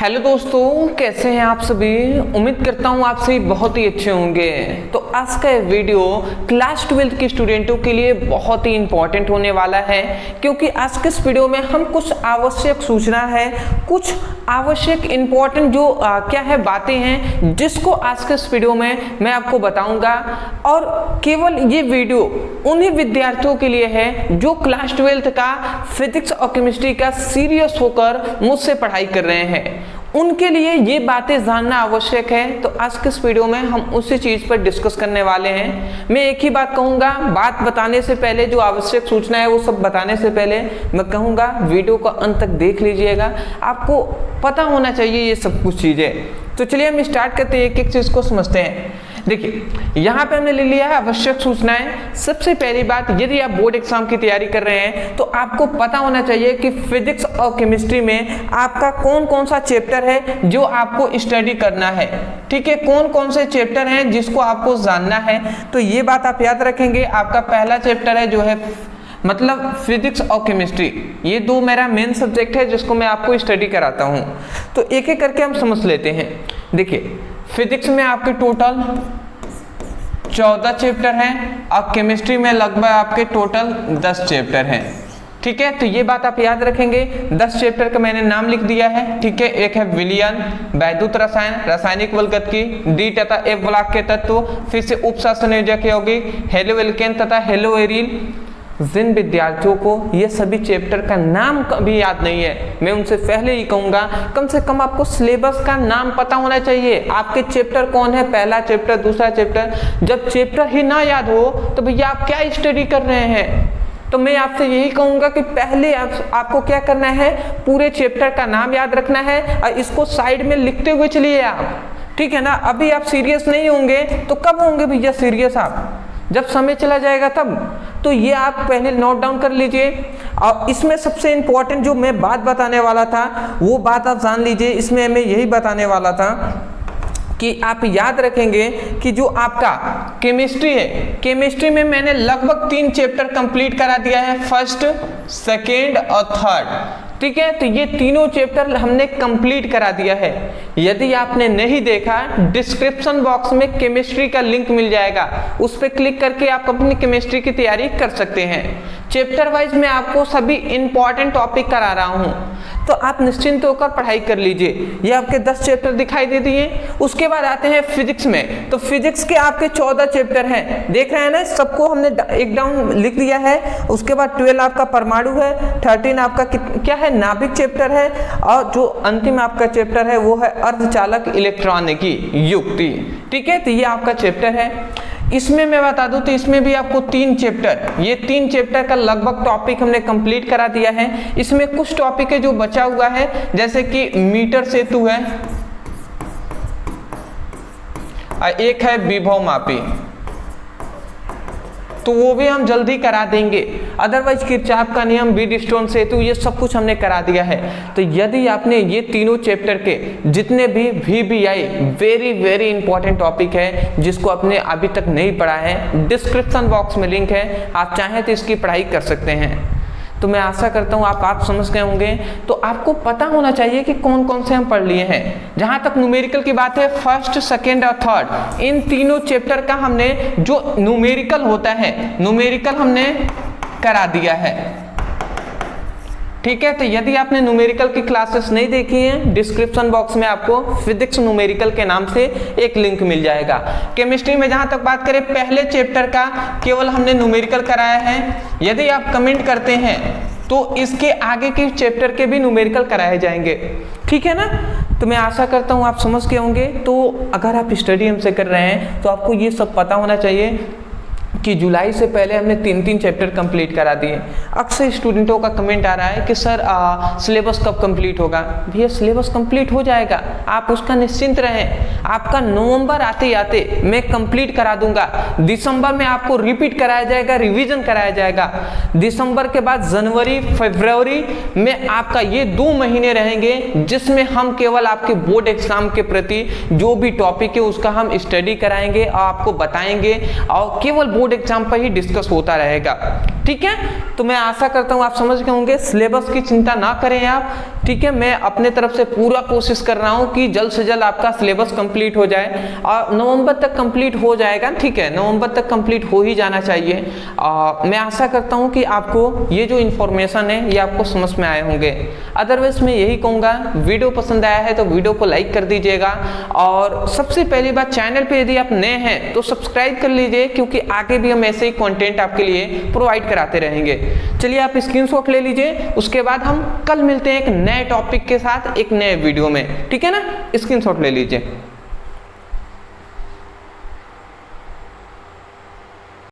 Hello दोस्तों, कैसे हैं आप सभी। उम्मीद करता हूं आप सभी बहुत ही अच्छे होंगे। तो आज का वीडियो क्लास 12 के स्टूडेंटों के लिए बहुत ही इंपॉर्टेंट होने वाला है, क्योंकि आज के इस वीडियो में हम कुछ आवश्यक सूचना है, कुछ आवश्यक इंपॉर्टेंट जो क्या है बातें हैं, जिसको आज के इस वीडियो में मैं आपको बताऊंगा। और केवल ये वीडियो उन्हीं विद्यार्थियों के लिए है जो क्लास 12 का फिजिक्स और केमिस्ट्री का सीरियस होकर मुझसे पढ़ाई कर रहे हैं, उनके लिए ये बातें जानना आवश्यक है। तो आज के इस वीडियो में हम उसी चीज पर डिस्कस करने वाले हैं। मैं एक ही बात कहूंगा, बात बताने से पहले जो आवश्यक सूचना है वो सब बताने से पहले मैं कहूंगा वीडियो को अंत तक देख लीजिएगा, आपको पता होना चाहिए ये सब कुछ चीजें। तो चलिए हम स्टार्ट करते हैं, एक एक चीज को समझते हैं। देखिए यहाँ पे हमने ले लिया है आवश्यक सूचनाएं। सबसे पहली बात, यदि आप बोर्ड एग्जाम की तैयारी कर रहे हैं तो आपको पता होना चाहिए कि फिजिक्स और केमिस्ट्री में आपका कौन कौन सा चैप्टर है जो आपको स्टडी करना है। ठीक है, कौन कौन से चैप्टर हैं जिसको आपको जानना है, तो ये बात आप याद रखेंगे। आपका पहला चैप्टर है जो है मतलब फिजिक्स और केमिस्ट्री, ये दो मेरा मेन सब्जेक्ट है जिसको मैं आपको स्टडी कराता हूँ। तो एक एक करके हम समझ लेते हैं। देखिए फिजिक्स में आपके टोटल 14 चैप्टर हैं और केमिस्ट्री में लगभग आपके टोटल 10 चैप्टर हैं। ठीक है, तो ये बात आप याद रखेंगे। 10 चैप्टर का मैंने नाम लिख दिया है। ठीक है, एक है विलयन, वैद्युत रसायन, रासायनिक बलगतिकी, डी तथा एफ ब्लॉक के तत्व, फिर से उपसंयोजक यौगिक, हेलो एल्केन तथा हेलो एरिल। जिन विद्यार्थियों को ये सभी चैप्टर का नाम कभी याद नहीं है, मैं उनसे पहले ही कहूंगा कम से कम आपको सिलेबस का नाम पता होना चाहिए। आपके चैप्टर कौन है, पहला चैप्टर, दूसरा चैप्टर। जब चैप्टर ही ना याद हो तो भैया आप क्या स्टडी कर रहे हैं। तो मैं आपसे यही कहूंगा कि पहले आपको क्या करना है, पूरे चैप्टर का नाम याद रखना है और इसको साइड में लिखते हुए चलिए आप। ठीक है ना, अभी आप सीरियस नहीं होंगे तो कब होंगे भैया सीरियस आप, जब समय चला जाएगा तब। तो ये आप पहले नोट डाउन कर लीजिए। और इसमें सबसे इंपॉर्टेंट जो मैं बात बताने वाला था वो बात आप जान लीजिए। इसमें मैं यही बताने वाला था कि आप याद रखेंगे कि जो आपका केमिस्ट्री है, केमिस्ट्री में मैंने लगभग 3 चैप्टर कंप्लीट करा दिया है, फर्स्ट, सेकेंड और थर्ड। ठीक है, तो ये तीनों चैप्टर हमने कंप्लीट करा दिया है। यदि आपने नहीं देखा, डिस्क्रिप्शन बॉक्स में केमिस्ट्री का लिंक मिल जाएगा, उस पर क्लिक करके आप अपनी केमिस्ट्री की तैयारी कर सकते हैं। चैप्टर वाइज मैं आपको सभी इंपॉर्टेंट टॉपिक करा रहा हूं, तो आप निश्चिंत होकर पढ़ाई कर लीजिए। ये आपके 10 चैप्टर दिखाई दे दिए। उसके बाद आते हैं फिजिक्स में। तो फिजिक्स के आपके 14 चैप्टर हैं, देख रहे हैं ना, सबको हमने एक डाउन लिख दिया है। उसके बाद 12 आपका परमाणु है, 13 आपका क्या है, नाभिक चैप्टर है, और जो अंतिम आपका चैप्टर है वो है अर्धचालक इलेक्ट्रॉनिकी युक्ति। ठीक है, तो ये आपका चैप्टर है। इसमें मैं बता दूं तो इसमें भी आपको 3 चैप्टर, ये 3 चैप्टर का लगभग टॉपिक हमने कंप्लीट करा दिया है। इसमें कुछ टॉपिक है जो बचा हुआ है, जैसे कि मीटर सेतु है, एक है विभव मापी, तो वो भी हम जल्दी करा देंगे। अदरवाइज किरचॉफ का नियम, व्हीटस्टोन सेतु, ये सब कुछ हमने करा दिया है। तो यदि आपने ये तीनों चैप्टर के जितने भी VBI very very important topic है जिसको आपने अभी तक नहीं पढ़ा है, डिस्क्रिप्शन बॉक्स में लिंक है, आप चाहें तो इसकी पढ़ाई कर सकते हैं। तो मैं आशा करता हूँ आप समझ गए होंगे। तो आपको पता होना चाहिए कि कौन कौन से हम पढ़ लिए हैं। जहाँ तक न्यूमेरिकल की बात है, फर्स्ट, सेकेंड और थर्ड, इन तीनों चैप्टर का हमने जो न्यूमेरिकल होता है, न्यूमेरिकल हमने करा दिया है। ठीक है, तो यदि आपने न्यूमेरिकल की क्लासेस नहीं देखी हैं, डिस्क्रिप्शन बॉक्स में आपको फिजिक्स न्यूमेरिकल के नाम से एक लिंक मिल जाएगा। केमिस्ट्री में जहां तक बात करें, पहले चैप्टर का केवल हमने न्यूमेरिकल कराया है। यदि आप कमेंट करते हैं तो इसके आगे के चैप्टर के भी न्यूमेरिकल कराए जाएंगे। ठीक है ना, तो मैं आशा करता हूं आप समझ के होंगे। तो अगर आप स्टडी हमसे कर रहे हैं तो आपको ये सब पता होना चाहिए कि जुलाई से पहले हमने 3 चैप्टर कंप्लीट करा दिए। अक्सर स्टूडेंटों का कमेंट आ रहा है कि सर सिलेबस कब कंप्लीट होगा। भैया सिलेबस कंप्लीट हो जाएगा, आप उसका निश्चिंत रहें। आपका नवंबर आते आते मैं कंप्लीट करा दूंगा। दिसंबर में आपको रिपीट कराया जाएगा, रिवीजन कराया जाएगा। दिसंबर के बाद जनवरी, फरवरी में आपका ये 2 महीने रहेंगे जिसमें हम केवल आपके बोर्ड एग्जाम के प्रति जो भी टॉपिक है उसका हम स्टडी कराएंगे और आपको बताएंगे, और केवल बोर्ड एग्जाम पर ही डिस्कस होता रहेगा। ठीक है। तो मैं आशा करता हूँ आप समझ गए होंगे, सिलेबस की चिंता ना करें आप, ठीक है। मैं अपने तरफ से पूरा कोशिश कर रहा हूँ कि जल्द से जल्द आपका सिलेबस कंप्लीट हो जाए और नवंबर तक कंप्लीट हो जाएगा, ठीक है, नवंबर तक कंप्लीट हो ही जाना चाहिए। मैं आशा करता हूँ कि आपको ये जो इन्फॉर्मेशन है ये आपको समझ में आए होंगे। अदरवाइज मैं यही कहूँगा, वीडियो पसंद आया है तो वीडियो को लाइक कर दीजिएगा और सबसे पहली बात, चैनल पे यदि आप नए हैं तो सब्सक्राइब कर लीजिए, क्योंकि आगे भी हम ऐसे ही कंटेंट आपके लिए प्रोवाइड कराते रहेंगे। चलिए आप स्क्रीनशॉट ले लीजिए, उसके बाद हम कल मिलते हैं एक नए टॉपिक के साथ एक नए वीडियो में, ठीक है ना। स्क्रीनशॉट ले लीजिए।